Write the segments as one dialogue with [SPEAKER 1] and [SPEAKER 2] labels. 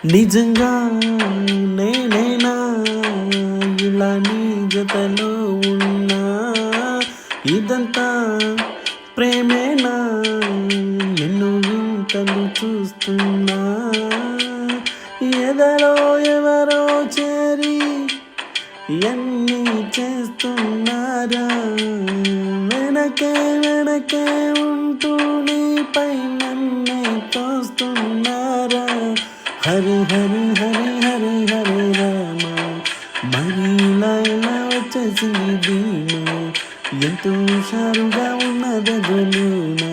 [SPEAKER 1] నిజంగా నేనేనా ఇలా నీ జతలో ఉన్నా, ఇదంతా ప్రేమేనా ఎన్నో వింతలు చూస్తున్నా, ఎదలో ఎవరో చేరి ఎన్ని చేస్తున్నారా, వెనకే వెనకే ఉంటూ నీపై నన్నే తోస్తున్నారా. హరి హరి హరి హరి హరి రామ, మరి ఇలా ఇలా వచ్చేసింది ధీమా, ఎంతో హుషారుగా ఉన్నదగులునా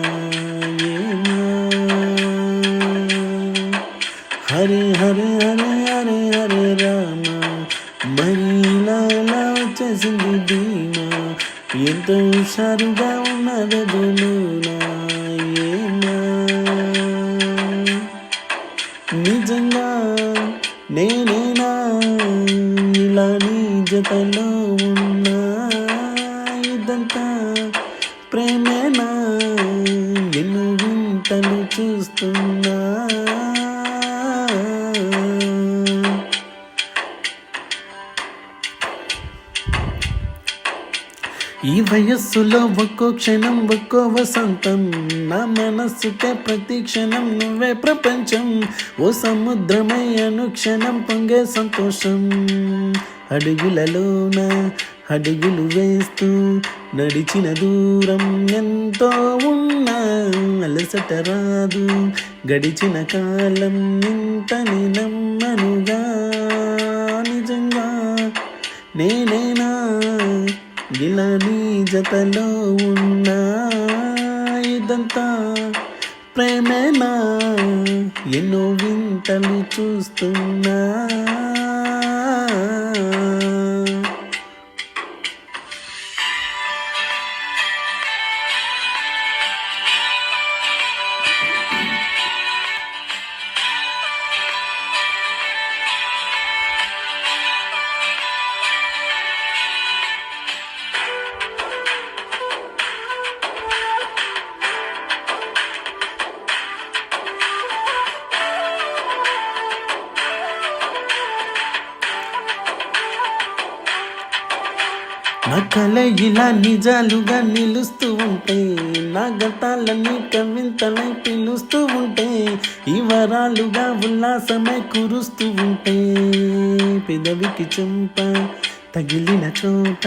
[SPEAKER 1] ఏమా. హరి హరి హరి హరి హరి రామ, మరి ఇలా ఇలా వచ్చేసింది ధీమా, ఎంతో హుషారుగా ఉన్నదగులునా ఏమా. నిజంగా నేనేనా ఇలా నీ జతలో ఉన్నా, ఇదంతా ప్రేమేనా ఎన్నో వింతలు చూస్తున్నా. ఈ వయస్సులో ఒక్కో క్షణం ఒక్కో వసంతం, నా మనస్సుకే ప్రతి క్షణం నువ్వే ప్రపంచం, ఓ సముద్రమై అనుక్షణం పొంగే సంతోషం. అడుగులలోన అడుగులు వేస్తూ నడిచిన దూరం ఎంతో ఉన్నా, అలసట రాదు గడిచిన కాలం ఇంతని నమ్మనుగా. నిజంగా నేనేనా ఇలా నీ జతలో ఉన్నా, ఇదంతా ప్రేమేనా ఎన్నో వింతలు చూస్తున్నా. నా కల ఇలా నిజాలుగా నిలుస్తూ ఉంటే, నా గతాలన్నీ కవింతలై పిలుస్తూ ఉంటే, ఈ వరాలుగా ఉల్లాసమై కురుస్తూ ఉంటే, పెదవికి చెంప తగిలిన చోట